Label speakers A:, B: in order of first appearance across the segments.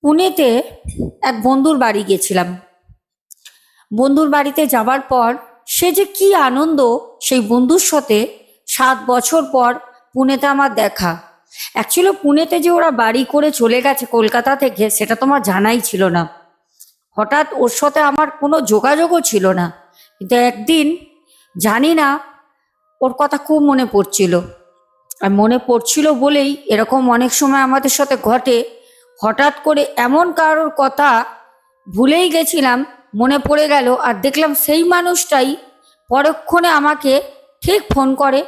A: পুনেতে এক বন্ধুর বাড়ি গেছিলাম। বন্ধুর বাড়িতে যাবার পর সে যে কি আনন্দ, সেই বন্ধুর সাথে 7 বছর পর পুনেতে আমার দেখা। অ্যাকচুয়ালি পুনেতে যে ওরা বাড়ি করে চলে গেছে কলকাতা থেকে, সেটা তোমার জানাই ছিল না। হঠাৎ ওর সাথে আমার কোনো যোগাযোগও ছিল না, কিন্তু একদিন জানি না ওর কথা খুব মনে পড়ছিল। আর মনে পড়ছিল বলেই এরকম অনেক সময় আমাদের সাথে ঘটে, হঠাৎ করে এমন কারোর কথা ভুলেই গেছিলাম, মনে পড়ে গেল, আর দেখলাম সেই মানুষটাই পরক্ষণে আমাকে ঠিক ফোন করে,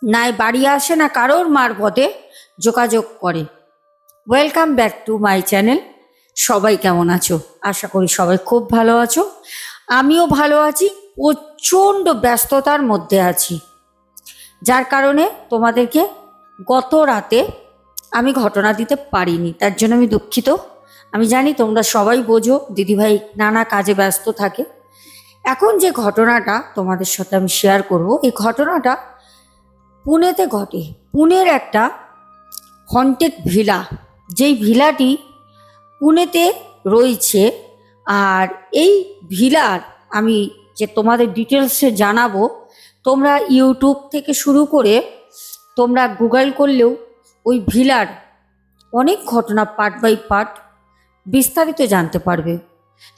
A: নাই বাড়ি আসে না কারোর মারফতে যোগাযোগ করে। Welcome back to my channel. সবাই কেমন আছো? আশা করি সবাই খুব ভালো আছো। আমিও ভালো আছি, প্রচণ্ড ব্যস্ততার মধ্যে আছি, যার কারণে তোমাদেরকে গত রাতে আমি ঘটনা দিতে পারিনি, তার জন্য আমি দুঃখিত। আমি জানি তোমরা সবাই বোঝো, দিদিভাই নানা কাজে ব্যস্ত থাকে। এখন যে ঘটনাটা তোমাদের সাথে আমি শেয়ার করব, এই ঘটনাটা পুনেতে ঘটে। পুনের একটা হন্টেড ভিলা, যেই ভিলাটি পুনেতে রয়েছে। আর এই ভিলার আমি যে তোমাদের ডিটেলসে জানাবো, তোমরা ইউটিউব থেকে শুরু করে তোমরা গুগল করলেও ওই ভিলার অনেক ঘটনা পার্ট বাই পার্ট বিস্তারিত জানতে পারবে।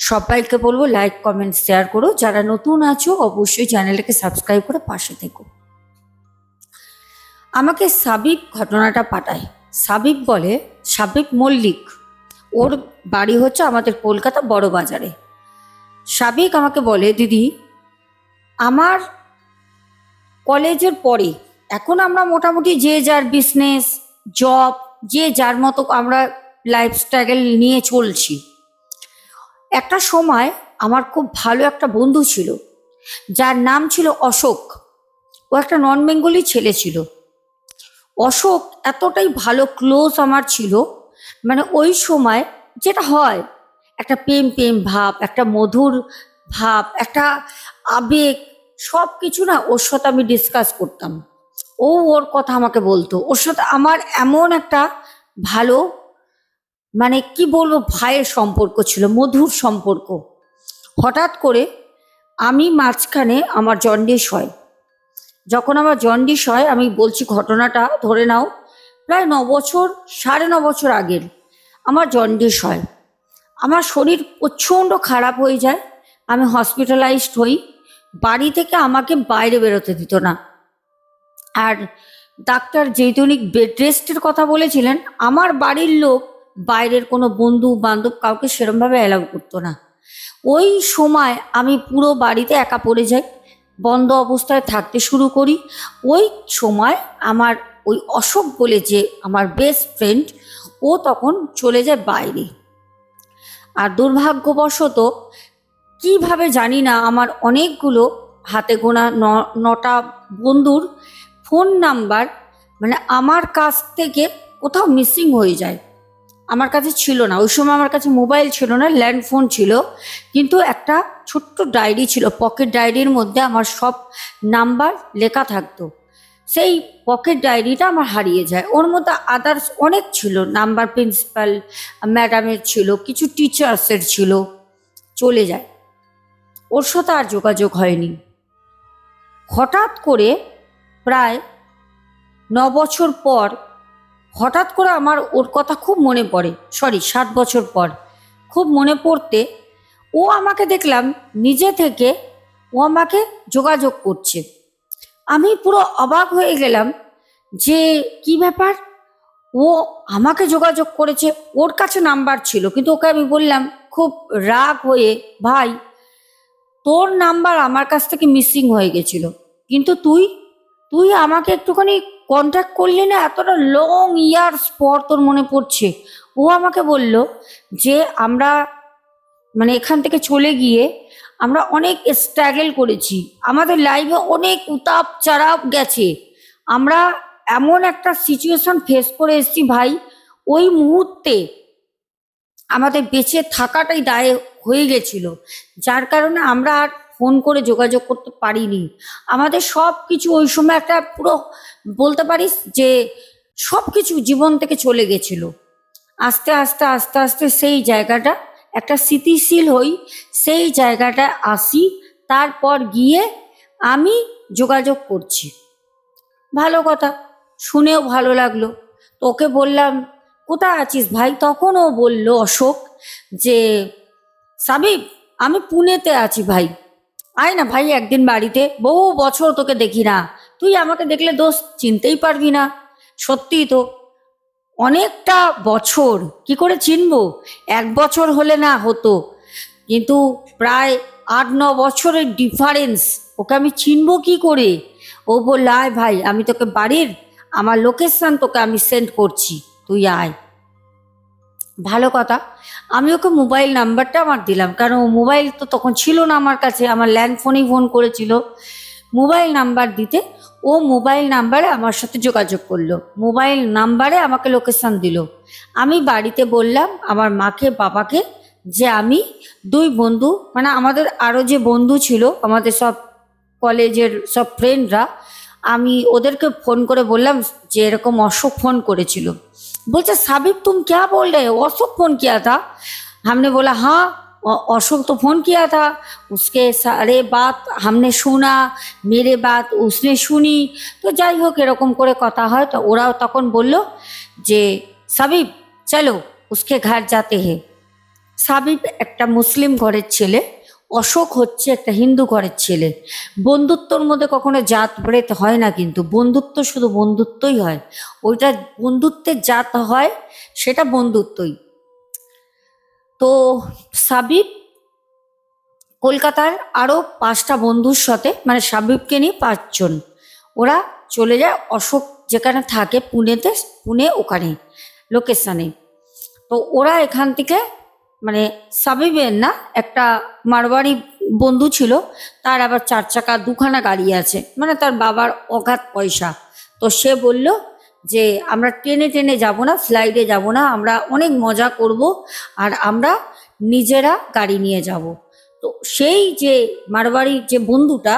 A: সবাইকে বলবো লাইক কমেন্ট শেয়ার করো, যারা নতুন আছো অবশ্যই চ্যানেলটাকে সাবস্ক্রাইব করে পাশে থেকো। আমাকে সাবিব ঘটনাটা পাঠায়। সাবিব বলে, সাবিব মল্লিক, ওর বাড়ি হচ্ছে আমাদের কলকাতা বড় বাজারে। সাবিক আমাকে বলে, দিদি আমার কলেজের পরে, এখন আমরা মোটামুটি যে যার বিজনেস জব, যে যার মতো আমরা লাইফস্টাইল নিয়ে চলছি। একটা সময় আমার খুব ভালো একটা বন্ধু ছিল, যার নাম ছিল অশোক। ও একটা নন বেঙ্গলি ছেলে ছিল। অশোক এতটাই ভালো ক্লোজ আমার ছিল, মানে ওই সময় যেটা হয়, একটা প্রেম প্রেম ভাব, একটা মধুর ভাব, একটা আবেগ, সব কিছু না ওর সাথে আমি ডিসকাস করতাম। ও ওর কথা আমাকে বলতো। ওর সাথে আমার এমন একটা ভালো, মানে কি বলবো, ভাইয়ের সম্পর্ক ছিল, মধুর সম্পর্ক। হঠাৎ করে আমি মাঝখানে আমার জন্ডিস হয়। যখন আমার জন্ডিস হয়, আমি বলছি ঘটনাটা ধরে নাও, প্রায় 9 বছর, 9.5 বছর আগের আমার জন্ডিস হয়। আমার শরীর প্রচণ্ড খারাপ হয়ে যায়, আমি হসপিটালাইজড হই। বাড়ি থেকে আমাকে বাইরে বেরোতে দিত না। আর ডাক্তার যেহেতুনিক বেড রেস্টের কথা বলেছিলেন, আমার বাড়ির লোক বাইরের কোনো বন্ধু বান্ধব কাউকে সেরমভাবে অ্যালাউ করতো না। ওই সময় আমি পুরো বাড়িতে একা পড়ে যাই, বন্ধ অবস্থায় থাকতে শুরু করি। ওই সময় আমার ওই অশোক বলে যে আমার বেস্ট ফ্রেন্ড, ও তখন চলে যায় বাইরে। আর দুর্ভাগ্যবশত কিভাবে জানি না, আমার অনেকগুলো হাতে গোনা 9টা বন্ধুর ফোন নাম্বার, মানে আমার কাছ থেকে কোথাও মিসিং হয়ে যায়। আমার কাছে ছিল না ওই সময়, আমার কাছে মোবাইল ছিল না, ল্যান্ড ফোন ছিল, কিন্তু একটা ছোট্ট ডায়েরি ছিল, পকেট ডায়েরির মধ্যে আমার সব নাম্বার লেখা থাকতো। সেই পকেট ডায়েরিটা আমার হারিয়ে যায়। ওর মধ্যে আদার্স অনেক ছিল নাম্বার, প্রিন্সিপাল ম্যাডামের ছিল, কিছু টিচার্সের ছিল, চলে যায়। ওর সাথে আর যোগাযোগ হয়নি। হঠাৎ করে প্রায় 9 বছর পর হঠাৎ করে আমার ওর কথা খুব মনে পড়ে। 7 বছর পর খুব মনে পড়তে ও আমাকে দেখলাম নিজে থেকে, ও আমাকে যোগাযোগ করছে। আমি পুরো অবাক হয়ে গেলাম যে কি ব্যাপার, ও আমাকে যোগাযোগ করেছে। ওর কাছে নাম্বার ছিল, কিন্তু ওকে আমি বললাম খুব রাগ হয়ে, ভাই তোর নাম্বার আমার কাছ থেকে মিসিং হয়ে গেছিল, কিন্তু তুই তুই আমাকে একটুখানি কন্ট্যাক্ট করলি না, এতটা লং ইয়ার্স পর তোর মনে পড়ছে। ও আমাকে বলল যে আমরা, মানে এখান থেকে চলে গিয়ে আমরা অনেক স্ট্রাগল করেছি, আমাদের লাইফে অনেক উতাপ চাড়াপ গেছে, আমরা এমন একটা সিচুয়েশন ফেস করে এসেছি ভাই, ওই মুহূর্তে আমাদের বেঁচে থাকাটাই দায় হয়ে গেছিল, যার কারণে আমরা আর ফোন করে যোগাযোগ করতে পারিনি। আমাদের সব কিছু ওই সময় একটা পুরো, বলতে পারিস যে সব কিছু জীবন থেকে চলে গেছিল। আস্তে আস্তে আস্তে আস্তে সেই জায়গাটা একটা স্থিতিশীল হই, সেই জায়গাটায় আসি। তারপর গিয়ে আমি যোগাযোগ করছি। ভালো কথা, শুনেও ভালো লাগলো। তো ওকে বললাম, কোথায় আছিস ভাই? তখন ও বলল, অশোক, যে সাবিব, আমি পুনেতে আছি ভাই, আয় না ভাই একদিন বাড়িতে, বহু বছর তোকে দেখি না, তুই আমাকে দেখলে দোস্ত চিনতেই পারবি না। সত্যি তো, অনেকটা বছর, কি করে চিনবো? 1 বছর হলে না হতো, কিন্তু প্রায় 8-9 বছরের ডিফারেন্স, ওকে আমি চিনবো কি করে? ও বলল, আয় ভাই, আমি তোকে বাড়ির আমার লোকেশন তোকে আমি সেন্ড করছি, তুই আয়। ভালো কথা, আমি ওকে মোবাইল নাম্বারটা আমার দিলাম, কারণ ও মোবাইল তো তখন ছিল না আমার কাছে, আমার ল্যান্ড ফোনেই ফোন করেছিল। মোবাইল নাম্বার দিতে ও মোবাইল নাম্বারে আমার সাথে যোগাযোগ করলো, মোবাইল নাম্বারে আমাকে লোকেশন দিল। আমি বাড়িতে বললাম আমার মাকে বাবাকে যে আমি 2 বন্ধু, মানে আমাদের আরও যে বন্ধু ছিল, আমাদের সব কলেজের সব ফ্রেন্ডরা, আমি ওদেরকে ফোন করে বললাম যে এরকম অশোক ফোन করেছিল। बोलते साबिब तुम क्या बोल रहे हो, अशोक फोन किया था? हमने बोला हाँ, अशोक तो फोन किया था, उसके सारे बात हमने सुना, मेरे बात उसने শুনি। তো যাই হোক এরকম করে কথা হয়। তো ওরাও তখন বলল যে সাবিব চলো उसके घर जाते हैं। সাবিব একটা মুসলিম ঘরের ছেলে, অশোক হচ্ছে একটা হিন্দু ঘরের ছেলে। বন্ধুত্বর মধ্যে কখনো জাত ভেদ হয় না, কিন্তু বন্ধুত্ব শুধু বন্ধুত্বই হয়, ওইটা বন্ধুত্বের জাত হয়, সেটা বন্ধুত্বই। তো সাবিব কলকাতার আরও 5টা বন্ধুর সাথে, মানে সাবিবকে নিয়ে 5 জন, ওরা চলে যায় অশোক যেখানে থাকে পুনেতে, পুনে ওখানে লোকেশানে। তো ওরা এখান থেকে, মানে সাবিবের না, একটা মারওয়াড়ি বন্ধু ছিল, তার আবার 4 চাকা 2খানা গাড়ি আছে, মানে তার বাবার অগাধ পয়সা। তো সে বলল যে আমরা ট্রেনে ট্রেনে যাব না, ফ্লাইটে যাব না, আমরা অনেক মজা করব, আর আমরা নিজেরা গাড়ি নিয়ে যাব। তো সেই যে মারওয়াড়ির যে বন্ধুটা,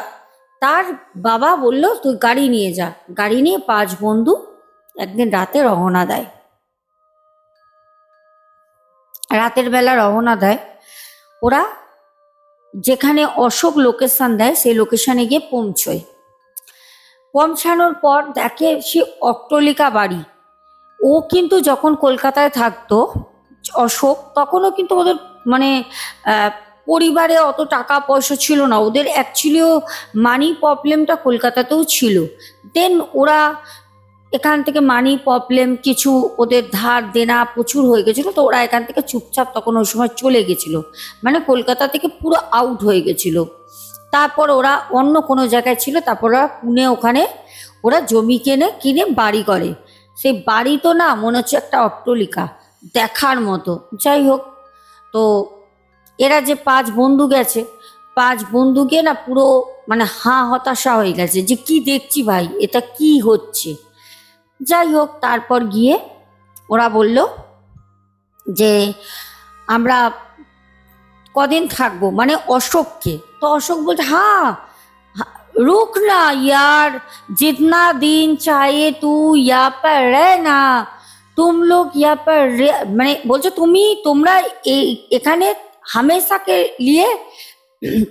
A: তার বাবা বলল তুই গাড়ি নিয়ে যা। গাড়ি নিয়ে 5 বন্ধু একদিন রাতে রওনা দেয়, রাতের বেলা রওনা দেয়। ওরা যেখানে অশোক লোকেশন দেয় সেই লোকেশনে গিয়ে পৌঁছয়। পৌঁছানোর পর দেখে সে অট্টালিকা বাড়ি। ও কিন্তু যখন কলকাতায় থাকতো অশোক, তখনও কিন্তু ওদের মানে আহ, পরিবারে অত টাকা পয়সা ছিল না, ওদের অ্যাকচুয়ালিও মানি প্রবলেমটা কলকাতাতেও ছিল। দেন ওরা এখান থেকে মানি প্রবলেম, কিছু ওদের ধার দেনা প্রচুর হয়ে গেছিলো, তো ওরা এখান থেকে চুপচাপ তখন ওই সময় চলে গেছিলো, মানে কলকাতা থেকে পুরো আউট হয়ে গেছিলো। তারপর ওরা অন্য কোনো জায়গায় ছিল, তারপর ওরা পুনে ওখানে ওরা জমি কিনে বাড়ি করে। সেই বাড়ি তো না, মনে হচ্ছে একটা অট্টালিকা দেখার মতো। যাই হোক, তো এরা যে 5 বন্ধু গেছে, 5 বন্ধু গিয়ে না পুরো মানে হতাশা হয়ে গেছে যে কি দেখছি ভাই, এটা কি হচ্ছে। যাই হোক, তারপর গিয়ে ওরা বলল যে আমরা কদিন থাকবো, মানে অশোককে। তো অশোক বলছে হ্যাঁ, रुक ना यार, जितना दिन चाहिए तू यहाँ पर रहना, तुम लोग यहाँ पर মানে বলছো তোমরা এখানে হামেশাকে নিয়ে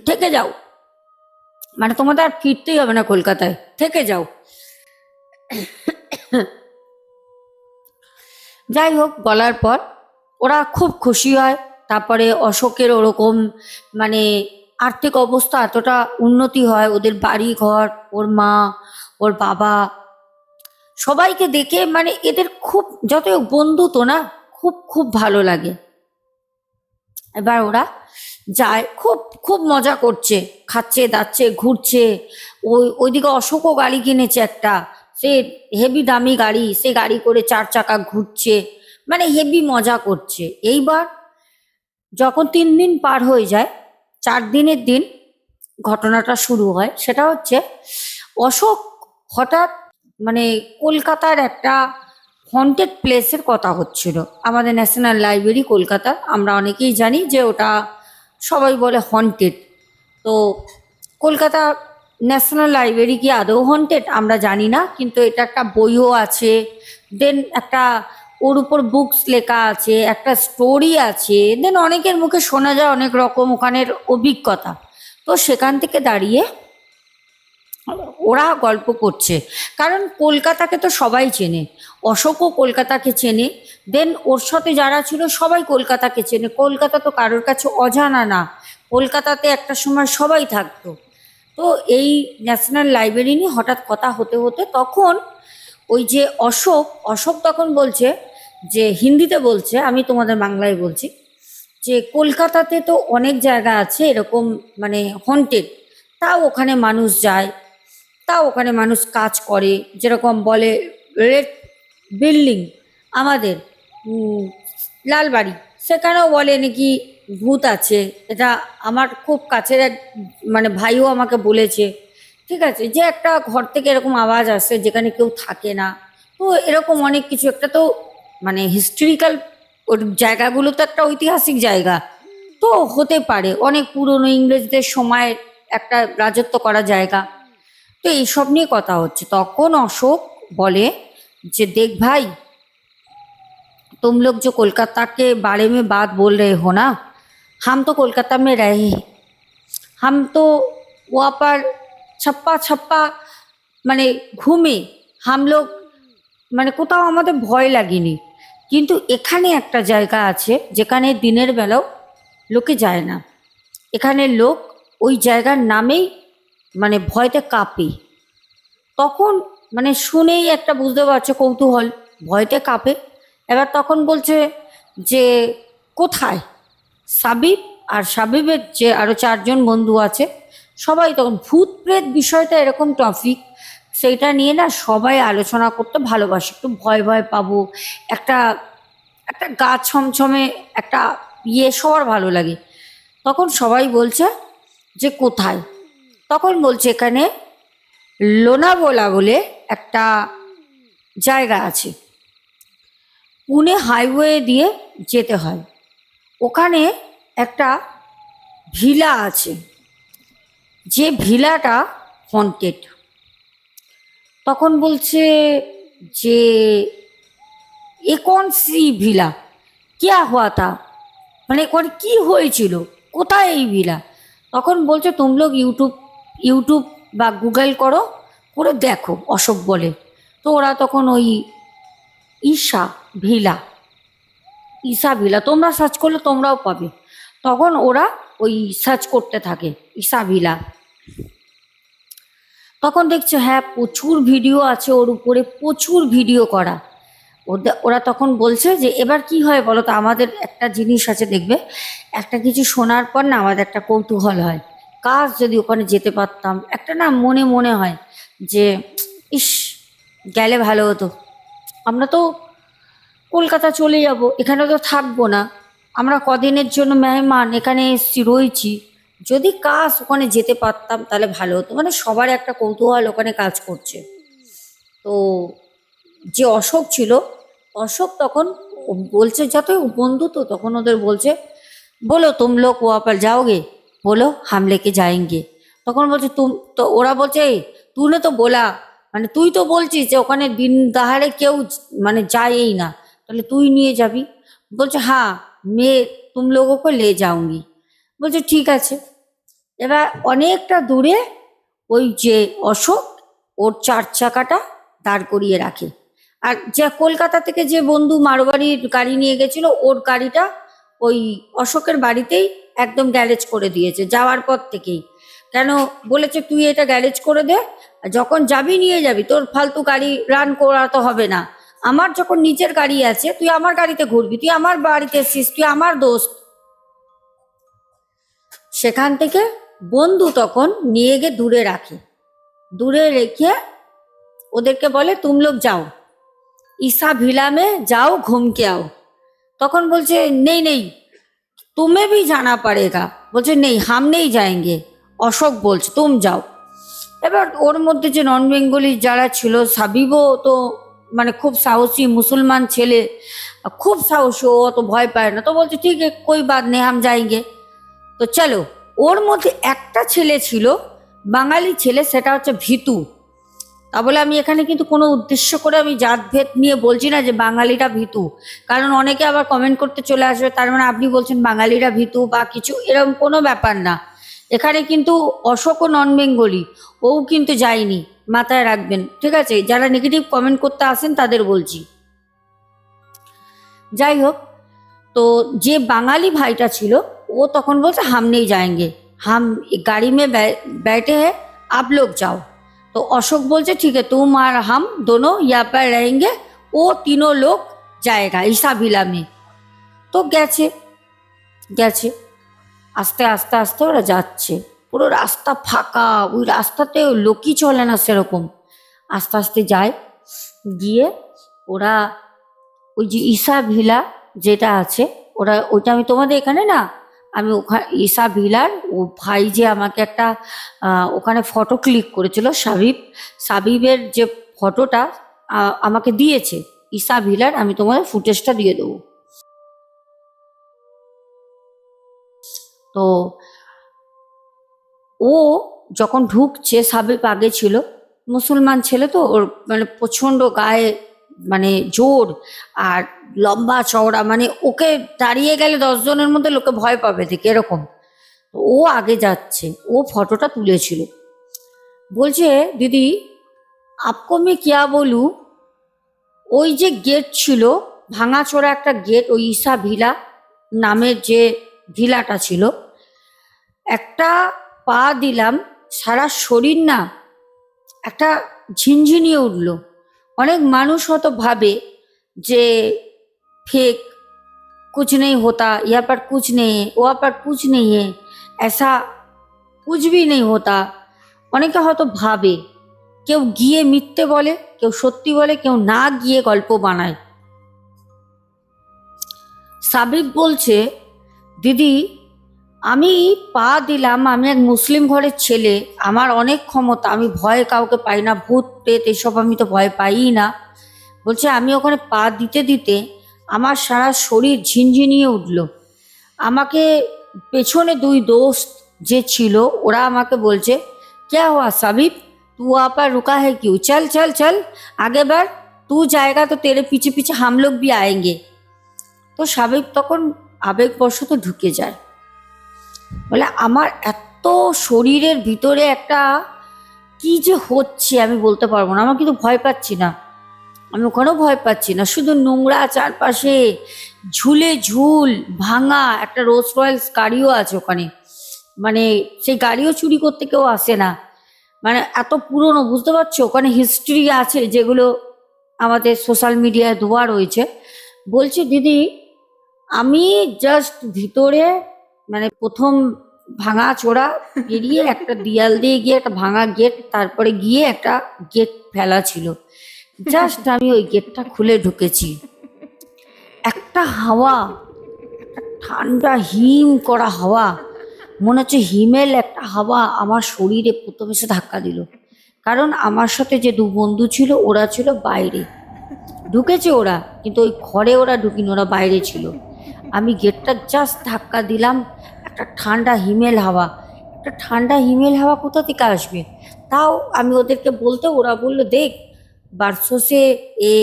A: থেকে যাও, মানে তোমাদের আর ফিরতেই হবে না কলকাতায়, থেকে যাও। যাই হোক, বলার পর ওরা খুব খুশি হয়। তারপরে অশোকের ওরকম মানে আর্থিক অবস্থা এতটা উন্নতি হয়, ওদের বাড়ি ঘর, ওর মা, ওর বাবা, সবাইকে দেখে মানে এদের খুব, যত বন্ধু তো না, খুব খুব ভালো লাগে। এবার ওরা যায়, খুব খুব মজা করছে, খাচ্ছে দাচ্ছে ঘুরছে। ওইদিকে অশোকও গাড়ি কিনেছে একটা, সে হেভি দামি গাড়ি, সে গাড়ি করে 4 চাকা ঘুরছে, মানে হেভি মজা করছে। এইবার যখন 3 দিন পার হয়ে যায়, 4 দিনের দিন ঘটনাটা শুরু হয়। সেটা হচ্ছে অশোক হঠাৎ মানে কলকাতার একটা হন্টেড প্লেসের কথা হচ্ছিল, আমাদের ন্যাশনাল লাইব্রেরি কলকাতা, আমরা অনেকেই জানি যে ওটা সবাই বলে হন্টেড। তো কলকাতা ন্যাশনাল লাইব্রেরি কি আদৌ হন্টেড আমরা জানি না, কিন্তু এটা একটা বইও আছে। দেন একটা ওর উপর বুকস লেখা আছে, একটা স্টোরি আছে, দেন অনেকের মুখে শোনা যায় অনেক রকম ওখানের অভিজ্ঞতা। তো সেখান থেকে দাঁড়িয়ে ওরা গল্প করছে, কারণ কলকাতাকে তো সবাই চেনে, অশোকও কলকাতাকে চেনে, দেন ওর সাথে যারা ছিল সবাই কলকাতাকে চেনে। কলকাতা তো কারোর কাছে অজানা না, কলকাতাতে একটা সময় সবাই থাকতো। তো এই ন্যাশনাল লাইব্রেরি নিয়ে হঠাৎ কথা হতে হতে তখন ওই যে অশোক অশোক তখন বলছে, যে হিন্দিতে বলছে, আমি তোমাদের বাংলায় বলছি, যে কলকাতাতে তো অনেক জায়গা আছে এরকম মানে হন্টেড, তাও ওখানে মানুষ যায়, তাও ওখানে মানুষ কাজ করে, যেরকম বলে রেড বিল্ডিং আমাদের লালবাড়ি, সেখানেও বলে নাকি ভূত আছে। এটা আমার খুব কাছের এক মানে ভাইও আমাকে বলেছে, ঠিক আছে, যে একটা ঘর থেকে এরকম আওয়াজ আসে যেখানে কেউ থাকে না। তো এরকম অনেক কিছু, একটা তো মানে হিস্টোরিক্যাল, ওর জায়গাগুলো তো একটা ঐতিহাসিক জায়গা, তো হতে পারে অনেক পুরনো ইংরেজদের সময় একটা রাজত্ব করা জায়গা। তো এইসব নিয়ে কথা হচ্ছে, তখন অশোক বলে যে देख भाई, तुम लोग जो कोलकाता के बारे में बात बोल रहे हो ना, हम तो कोलकाता में रहे हैं, हम तो वहाँ पर छप्पा छप्पा মানে ঘুমে हम लोग মানে কোথাও আমাদের ভয় লাগেনি। কিন্তু এখানে একটা জায়গা আছে যেখানে দিনের বেলাও লোকে যায় না, এখানে লোক ওই জায়গার নামেই মানে ভয়তে কাঁপে। তখন মানে শুনেই একটা বুঝতে পারছে কৌতূহল, ভয়তে কাঁপে। এবার তখন বলছে যে কোথায়? সাবিব আর সাবিবের যে আরও চারজন বন্ধু আছে, সবাই তখন ভূত প্রেত বিষয়টা এরকম টপিক, সেইটা নিয়ে না সবাই আলোচনা করতে ভালোবাসে, একটু ভয় ভয় পাবো, একটা একটা গা ছমছমে একটা সবার ভালো লাগে। তখন সবাই বলছে যে কোথায়? তখন বলছে এখানে লোনাভোলা বলে একটা জায়গা আছে, পুনে হাইওয়ে দিয়ে যেতে হয়, ওখানে একটা ভিলা আছে, যে ভিলাটা হন্টেড। তখন বলছে যে এ কোন সি ভিলা, क्या हुआ था, মানে ওখানে কি হয়েছিল, কোথায় এই ভিলা? তখন বলছে তুম লোক ইউটিউব ইউটিউব বা গুগল করো, করে দেখো, অশোক বলে। তো ওরা তখন ওই ঈশা ভিলা, ঈশা ভিলা তোমরা সার্চ করলে তোমরাও পাবে। তখন ওরা ওই সার্চ করতে থাকে ঈশা ভিলা, তখন দেখছে হ্যাঁ প্রচুর ভিডিও আছে ওর উপরে, প্রচুর ভিডিও করা। ওরা তখন বলছে যে এবার কি হয় বলো তো, আমাদের একটা জিনিস আছে দেখবে, একটা কিছু শোনার পর না আমাদের একটা কৌতূহল হয়, কাজ যদি ওখানে যেতে পারতাম, একটা না মনে মনে হয় যে ইস গেলে ভালো হতো, আমরা তো কলকাতা চলে যাব, এখানে তো থাকবো না, আমরা কদিনের জন্য মেহমান এখানে এসছি রয়েছি, যদি কাজ ওখানে যেতে পারতাম তাহলে ভালো হতো। মানে সবার একটা কৌতূহল ওখানে কাজ করছে। তো যে অশোক ছিল, অশোক তখন বলছে, যতই বন্ধু তো তখন ওদের বলছে বলো তুম লোক ওয়া পার যাওগে, বলো হাম লেকে যায়েঙ্গে। তখন বলছে তুম, তো ওরা বলছে এই তুনে তো বলা, মানে তুই তো বলছিস যে ওখানে দিন দাহাড়ে কেউ মানে যায়ই না, তাহলে তুই নিয়ে যাবি। বলছে হ্যাঁ মেয়ে তুম লোগো কো লে যাউঙ্গি। বলছে ঠিক আছে। এবার অনেকটা দূরে ওই যে অশোক ওর চার চাকাটা দাঁড় করিয়ে রাখে, আর যে কলকাতা থেকে যে বন্ধু মারোয়ারির গাড়ি নিয়ে গেছিল ওর গাড়িটা ওই অশোকের বাড়িতেই একদম গ্যারেজ করে দিয়েছে যাওয়ার পর থেকেই। কেন বলেছে তুই এটা গ্যারেজ করে দে, আর যখন যাবি নিয়ে যাবি, তোর ফালতু গাড়ি রান করাতে হবে না, আমার যখন নিজের গাড়ি আছে তুই আমার গাড়িতে ঘুরবি, তুই আমার বাড়িতে এসছিস, তুই আমার দোস্ত। সেখান থেকে বন্ধু তখন নিয়ে গিয়ে দূরে রাখে, দূরে রেখে ওদেরকে বলে তুম লোক যাও ঈশা ভিলা মে যাও ঘুম কে আও। তখন বলছে নেই নেই तुम्हें भी जाना पड़ेगा, বলছে নেই হাম নেই যাएंगे, অশোক বলছে তুম যাও। এবার ওর মধ্যে যে নন বেঙ্গলি যারা ছিল, সাবিবও তো মানে খুব সাহসী মুসলমান ছেলে, খুব সাহসী, ও অত ভয় পায় না, তো বলছে ঠিক আছে কোই বাত নেই হাম যাएंगे। তো চলো, ওর মধ্যে একটা ছেলে ছিল বাঙালি ছেলে, সেটা হচ্ছে ভিতু। তা বলে আমি এখানে কিন্তু কোনো উদ্দেশ্য করে আমি জাতভেদ নিয়ে বলছি না যে বাঙালিরা ভীতু, কারণ অনেকে আবার কমেন্ট করতে চলে আসবে তার মানে আপনি বলছেন বাঙালিরা ভীতু বা কিছু, এরকম কোনো ব্যাপার না। এখানে কিন্তু অশোকও নন বেঙ্গলি, ও কিন্তু যায়নি, মাথায় রাখবেন, ঠিক আছে? যারা নেগেটিভ কমেন্ট করতে আসেন তাদের বলছি। যাই হোক, তো যে বাঙালি ভাইটা ছিল ও তখন বলছে হাম নেই যাएंगे, হাম গাড়ি में बैठे हैं, आप लोग जाओ। तो अशोक बोलছে ठीक है तुम और हम दोनों यहाँ पर रहेंगे, ও तीनों लोग जाएगा ईसा ভিলা में। তো গেছে গেছে আস্তে আস্তে আস্তে ওরা যাচ্ছে, পুরো রাস্তা ফাঁকা, ওই রাস্তাতে লোকই চলে না সেরকম। আস্তে আস্তে যায়, গিয়ে ওরা ওই যে ঈসা ভিলা যেটা আছে, ওরা ওইটা আমি তোমাদের এখানে না, আমি ওখানে ঈসা ভিলার ও ভাই যে আমাকে একটা ওখানে ফটো ক্লিক করেছিল, সাবিবের যে ফটোটা আমাকে দিয়েছে ঈসা ভিলার, আমি তোমাদের ফুটেজটা দিয়ে দেবো। তো ও যখন ঢুকছে, সাবিব আগে ছিল, মুসলমান ছেলে তো, ওর মানে প্রচণ্ড গায়ে মানে জোর আর লম্বা চওড়া, মানে ওকে দাঁড়িয়ে গেলে 10 জনের মধ্যে লোকে ভয় পাবে দেখে এরকম। তো ও আগে যাচ্ছে, ও ফটোটা তুলেছিল, বলছে দিদি আপকো আমি কিয়া বলু, ওই যে গেট ছিল ভাঙাচোরা একটা গেট, ওই ঈসা ভিলা নামের যে ভিলাটা ছিল, একটা পা দিলাম, সারা শরীর না একটা ঝিনঝিনিয়ে উঠলো। অনেক মানুষ হয়তো ভাবে যে फेक, कुछ नहीं होता, यहाँ पर कुछ नहीं है, वहाँ पर कुछ नहीं है, ऐसा कुछ भी नहीं होता। অনেকে হয়তো ভাবে, কেউ গিয়ে মিথ্যে বলে, কেউ সত্যি বলে, কেউ না গিয়ে গল্প বানায়। সাবিক বলছে দিদি আমি পা দিলাম, আমি এক মুসলিম ঘরের ছেলে, আমার অনেক ক্ষমতা, আমি ভয় কাউকে পাই না, ভূত প্রেত এসব আমি তো ভয় পাই না। বলছে আমি ওখানে পা দিতে দিতে আমার সারা শরীর ঝিনঝিনিয়ে উঠল। আমাকে পেছনে 2 দোস্ত যে ছিল ওরা আমাকে বলছে क्या हुआ साबिब, तू वहाँ पर रुका है क्यों, चल चल चल आगे बढ़, तू जाएगा तो तेरे पीछे पीछे हम लोग भी आएंगे। তো সাবিব তখন আবেগবশত ঢুকে যায়, বলে আমার এত শরীরের ভিতরে একটা কি যে হচ্ছে আমি বলতে পারবো না, আমার কিন্তু ভয় পাচ্ছি না, আমি ওখানেও ভয় পাচ্ছি না, শুধু নোংরা চারপাশে, ঝুলে ঝুল ভাঙা, একটা রোলস রয়েলস গাড়িও আছে ওখানে, মানে সেই গাড়িও চুরি করতে কেউ আসে না, মানে এত পুরনো, বুঝতে পারছো? ওখানে হিস্ট্রি আছে যেগুলো আমাদের সোশ্যাল মিডিয়ায় দেওয়া রয়েছে। বলছি দিদি আমি জাস্ট ভিতরে মানে প্রথম ভাঙা চোরা পেরিয়ে একটা দেয়াল দিয়ে গিয়ে একটা ভাঙা গেট, তারপরে গিয়ে একটা গেট ফেলা ছিল, জাস্ট আমি ওই গেটটা খুলে ঢুকেছি, একটা হাওয়া, একটা ঠান্ডা হিম করা হাওয়া, মনে হচ্ছে হিমেল একটা হাওয়া আমার শরীরে প্রথমে এসে ধাক্কা দিল। কারণ আমার সাথে যে 2 বন্ধু ছিল ওরা ছিল বাইরে, ঢুকেছে ওরা, কিন্তু ওই ঘরে ওরা ঢুকিনি, ওরা বাইরে ছিল। আমি গেটটা জাস্ট ধাক্কা দিলাম, একটা ঠান্ডা হিমেল হাওয়া, একটা ঠান্ডা হিমেল হাওয়া কোথা থেকে আসবে? তাও আমি ওদেরকে বলতে, ওরা বললো দেখ বারসোসে এ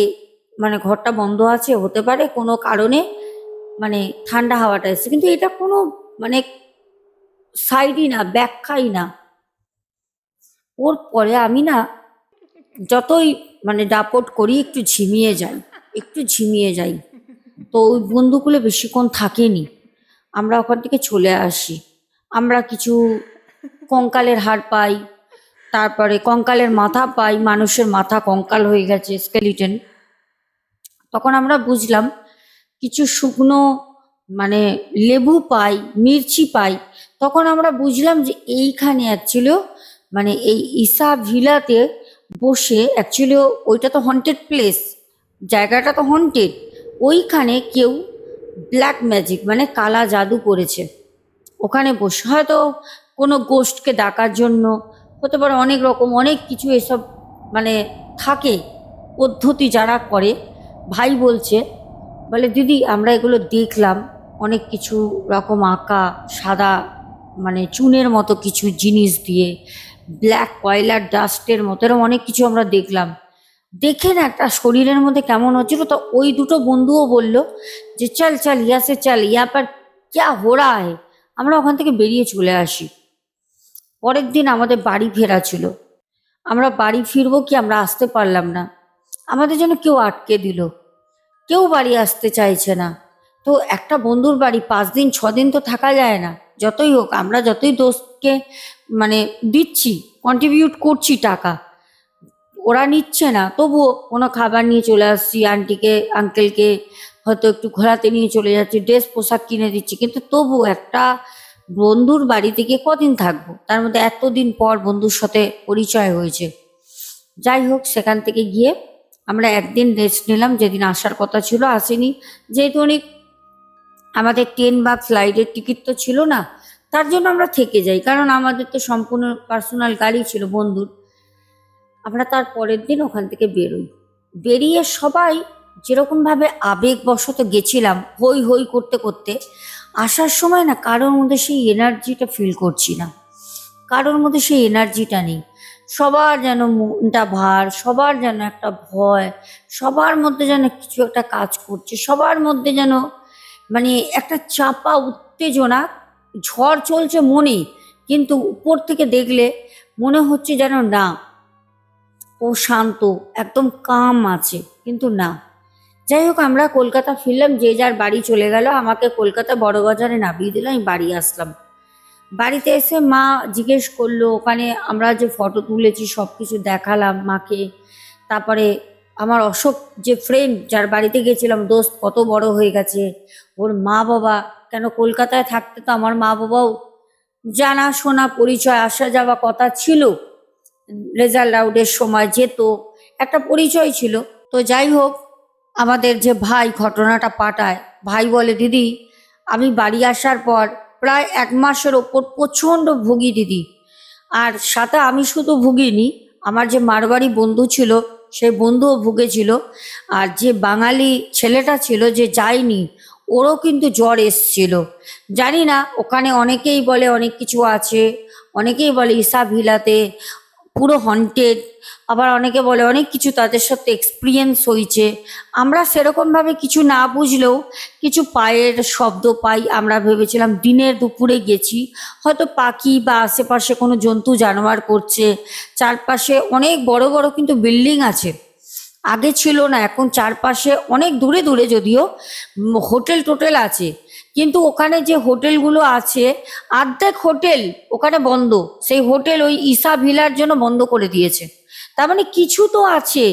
A: মানে ঘরটা বন্ধ আছে, হতে পারে কোনো কারণে মানে ঠান্ডা হাওয়াটা এসছে, কিন্তু এটা কোনো মানে সাইডই না, ব্যাখ্যাই না। ওর পরে আমি না যতই মানে দাপট করি একটু ঝিমিয়ে যাই, একটু ঝিমিয়ে যাই। তো ওই বন্ধুগুলো বেশিক্ষণ থাকেনি, আমরা ওখান থেকে চলে আসি। আমরা কিছু কঙ্কালের হাড় পাই, তারপরে কঙ্কালের মাথা পাই, মানুষের মাথা কঙ্কাল হয়ে গেছে, স্কেলিটন। তখন আমরা বুঝলাম কিছু শুকনো মানে লেবু পাই, মির্চি পাই। তখন আমরা বুঝলাম যে এইখানে অ্যাকচুয়ালিও মানে এই ঈসা ভিলাতে বসে অ্যাকচুয়ালি ওইটা তো হন্টেড প্লেস, জায়গাটা তো হন্টেড, ওইখানে কেউ ব্ল্যাক ম্যাজিক মানে কালা জাদু করেছে ওখানে বসে, হয়তো কোনো গোস্টকে ডাকার জন্য হতে পারে, অনেক রকম অনেক কিছু এসব মানে থাকে পদ্ধতি যারা করে। ভাই বলছে, বলে দিদি আমরা এগুলো দেখলাম, অনেক কিছু রকম আঁকা সাদা মানে চুনের মতো কিছু জিনিস দিয়ে, ব্ল্যাক কয়লার ডাস্টের মতো এরকম অনেক কিছু আমরা দেখলাম। দেখে না একটা শরীরের মধ্যে কেমন হচ্ছিল। তো ওই দুটো বন্ধুও বলল যে চল চল ইয়া সে চল, ইয়া পর ক্যা হো রা হে। আমরা ওখান থেকে বেরিয়ে চলে আসি। পরের দিন আমাদের বাড়ি ফেরা ছিল। আমরা বাড়ি ফিরবো কি আমরা আসতে পারলাম না, আমাদের জন্য কেউ আটকে দিল, কেউ বাড়ি আসতে চাইছে না। তো একটা বন্ধুর বাড়ি 5 দিন 6 দিন তো থাকা যায় না। যতই হোক আমরা যতই দোস্তকে মানে দিচ্ছি, কন্ট্রিবিউট করছি টাকা, ওরা নিচ্ছে না, তবুও কোনো খাবার নিয়ে চলে আসছি, আন্টিকে আঙ্কেলকে হয়তো একটু ঘোরাতে নিয়ে চলে যাচ্ছি, ড্রেস পোশাক কিনে দিচ্ছি, কিন্তু তবু একটা বন্ধুর বাড়িতে গিয়ে কদিন থাকবো, তার মধ্যে এতদিন পর বন্ধুর সাথে পরিচয় হয়েছে। যাই হোক, সেখান থেকে গিয়ে আমরা একদিন রেস্ট নিলাম, যেদিন আসার কথা ছিল আসেনি, যেহেতু অনেক আমাদের ট্রেন বা ফ্লাইটের টিকিট তো ছিল না, তার জন্য আমরা থেকে যাই, কারণ আমাদের তো সম্পূর্ণ পার্সোনাল গাড়ি ছিল বন্ধুর। আমরা তার পরের দিন ওখান থেকে বেরোই। বেরিয়ে সবাই যেরকমভাবে আবেগবশত গেছিলাম, হই হই করতে করতে, আসার সময় না কারোর মধ্যে সেই এনার্জিটা ফিল করছি না, কারোর মধ্যে সেই এনার্জিটা নেই। সবার যেন মনটা ভার, সবার যেন একটা ভয়, সবার মধ্যে যেন কিছু একটা কাজ করছে, সবার মধ্যে যেন মানে একটা চাপা উত্তেজনা, ঝড় চলছে মনে, কিন্তু উপর থেকে দেখলে মনে হচ্ছে যেন না, ও শান্ত, একদম কাম আছে, কিন্তু না। যাই হোক, আমরা কলকাতা ফিরলাম, যে যার বাড়ি চলে গেল। আমাকে কলকাতা বড়বাজারে নামিয়ে দিল, আমি বাড়ি আসলাম। বাড়িতে এসে মা জিজ্ঞেস করলো, ওখানে আমরা যে ফটো তুলেছি সব কিছু দেখালাম মাকে। তারপরে আমার অশোক যে ফ্রেন্ড, যার বাড়িতে গেছিলাম, দোস্ত কত বড় হয়ে গেছে, ওর মা বাবা, কেন কলকাতায় থাকতে তো আমার মা বাবাও জানাশোনা পরিচয়, আসা যাওয়া কথা ছিল, রেজাল্ট আউটের সময় যেত, একটা পরিচয় ছিল। তো যাই হোক, আমাদের যে ভাই ঘটনাটা পাঠায়, ভাই বলে দিদি আমি বাড়ি আসার পর প্রায় 1 মাসের ওপর প্রচণ্ড ভুগি দিদি। আর সাথে আমি শুধু ভুগিনি, আমার যে মারবাড়ি বন্ধু ছিল সেই বন্ধুও ভুগেছিল। আর যে বাঙালি ছেলেটা ছিল যে যায়নি, ওরও কিন্তু জ্বর এসছিল। জানি না, ওখানে অনেকেই বলে অনেক কিছু আছে, অনেকেই বলে ঈসা ভিলাতে পুরো হন্টেড, আবার অনেকে বলে অনেক কিছু তাদের সাথে এক্সপিরিয়েন্স হয়েছে। আমরা সেরকমভাবে কিছু না বুঝলেও কিছু পায়ের শব্দ পাই, আমরা ভেবেছিলাম দিনের দুপুরে গেছি, হয়তো পাখি বা আশেপাশে কোনো জন্তু জানোয়ার করছে। চারপাশে অনেক বড় বড় কিন্তু বিল্ডিং আছে, আগে ছিল না, এখন চারপাশে অনেক দূরে দূরে যদিও হোটেল টোটেল আছে, কিন্তু ওখানে যে হোটেলগুলো আছে অর্ধেক হোটেল ওখানে বন্ধ। সেই হোটেল ওই ঈসা ভিলার জন্য বন্ধ করে দিয়েছে। তার মানে কিছু তো আছে,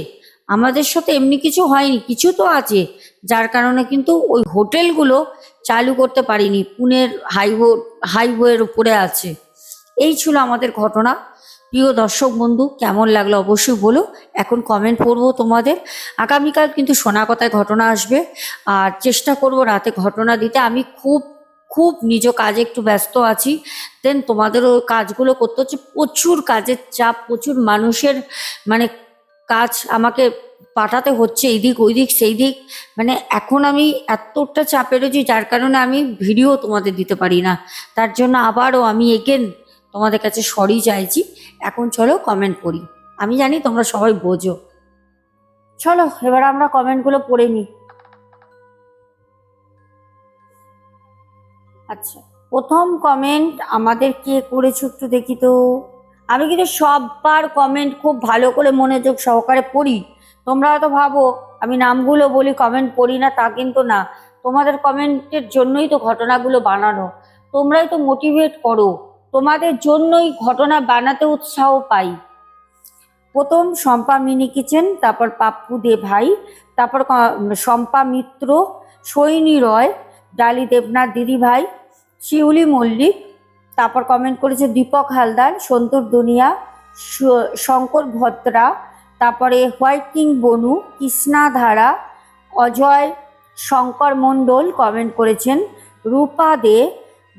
A: আমাদের সাথে এমনি কিছু হয়নি, কিছু তো আছে, যার কারণে কিন্তু ওই হোটেলগুলো চালু করতে পারিনি, পুনের হাইওয়ের উপরে আছে। এই ছিল আমাদের ঘটনা। প্রিয় দর্শক বন্ধু, কেমন লাগলো অবশ্যই বলো। এখন কমেন্ট পড়বো তোমাদের। আগামীকাল কিন্তু শোনা কথায় ঘটনা আসবে, আর চেষ্টা করব রাতে ঘটনা দিতে। আমি খুব খুব নিজ কাজে একটু ব্যস্ত আছি, দেন তোমাদেরও কাজগুলো করতে হচ্ছে, প্রচুর কাজের চাপ, প্রচুর মানুষের মানে কাজ আমাকে পাঠাতে হচ্ছে, এইদিক ওইদিক সেই দিক, মানে এখন আমি এতটা চাপে রয়েছি, যার কারণে আমি ভিডিও তোমাদের দিতে পারি না। তার জন্য আবারও আমি এগেন তোমাদের কাছে সরি চাইছি। এখন চলো কমেন্ট পড়ি, আমি জানি তোমরা সবাই বোঝো। চলো এবার আমরা কমেন্টগুলো পড়ে নিই। আচ্ছা, প্রথম কমেন্ট আমাদের কে করেছো একটু দেখি তো। আমি কিন্তু সববার কমেন্ট খুব ভালো করে মনোযোগ সহকারে পড়ি। তোমরা হয়তো ভাবো আমি নামগুলো বলি কমেন্ট পড়ি না, তা কিন্তু না। তোমাদের কমেন্টের জন্যই তো ঘটনাগুলো বানানো, তোমরাই তো মোটিভেট করো, তোমাদের জন্যই ঘটনা বানাতে উৎসাহ পাই। প্রথম শম্পা মিনি কিচেন, তারপর পাপ্পু দে ভাই, তারপর শম্পা মিত্র, সৈনী রয়, ডালি দেবনাথ দিদি ভাই, শিউলি মল্লিক, তারপর কমেন্ট করেছে দীপক হালদার, সন্তোষ দুনিয়া, শঙ্কর ভদ্রা, তারপরে হোয়াইট কিং বনু, কৃষ্ণা ধারা, অজয় শঙ্কর মণ্ডল কমেন্ট করেছেন, রূপা দে,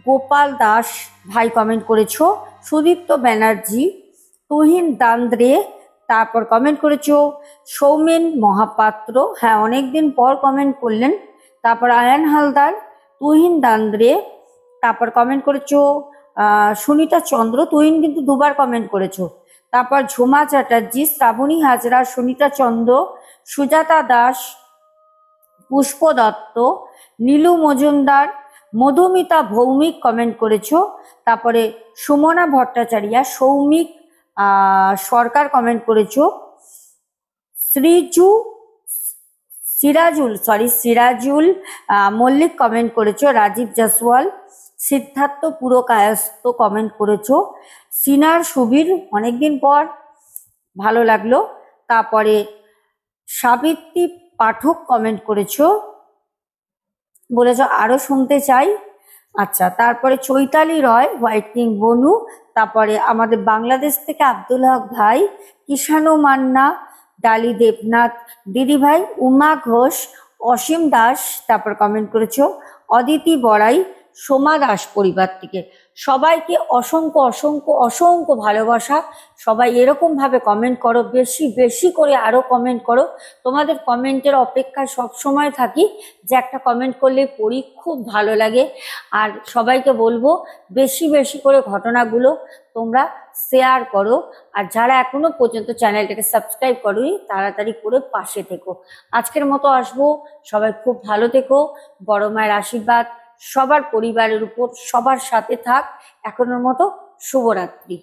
A: গোপাল দাস ভাই কমেন্ট করেছো, সুদীপ্ত ব্যানার্জি, তুহিন দান্দ্রে, তারপর কমেন্ট করেছো সৌমেন মহাপাত্র, হ্যাঁ অনেকদিন পর কমেন্ট করলেন, তারপর আয়ান হালদার, তুহিন দান্দ্রে, তারপর কমেন্ট করেছো সুনিতা চন্দ্র, তুই কিন্তু দুবার কমেন্ট করেছো। তারপর ঝুমা চ্যাটার্জি, শ্রাবণী হাজরা, সুনিতা চন্দ্র, সুজাতা দাস, পুষ্প দত্ত, নীলু মজুমদার, মধুমিতা ভৌমিক কমেন্ট করেছো। তারপরে সুমনা ভট্টাচার্য, সৌমিক সরকার কমেন্ট করেছো। সিরাজুল মল্লিক কমেন্ট করেছো। রাজীব জসওয়াল, সিদ্ধার্থ পুরকায়স্ত কমেন্ট করেছো। সিনার সুবীর, অনেকদিন পর, ভালো লাগলো। তারপরে সাবিত্রী পাঠক কমেন্ট করেছো, বলেছো আরো শুনতে চাই। আচ্ছা, তারপরে চৈতালি রয়, হোয়াইট কিং বনু, তারপরে আমাদের বাংলাদেশ থেকে আব্দুল হক ভাই, কিষাণু মান্না, ডালি দেবনাথ, দিদিভাই উমা ঘোষ, অসীম দাস, তারপর কমেন্ট করেছো। অদিতি বড়াই, সোমা দাস পরিবার থেকে। সবাইকে অসংখ্য অসংখ্য অসংখ্য ভালোবাসা। সবাই এরকম ভাবে কমেন্ট করো, বেশি বেশি করে আরো কমেন্ট করো। তোমাদের কমেন্টের অপেক্ষায় সব সময় থাকি, যে একটা কমেন্ট করলে পড়ি, খুব ভালো লাগে। আর সবাইকে বলবো বেশি বেশি করে ঘটনাগুলো তোমরা শেয়ার করো। আর যারা এখনো পর্যন্ত চ্যানেলটাকে সাবস্ক্রাইব করোনি, তাড়াতাড়ি করে পাশে থেকো। আজকের মতো আসবো, সবাই খুব ভালো থেকো। বড় মায়ের আশীর্বাদ সবার পরিবারের উপর, সবার সাথে থাক। এখনের মতো শুভরাত্রি।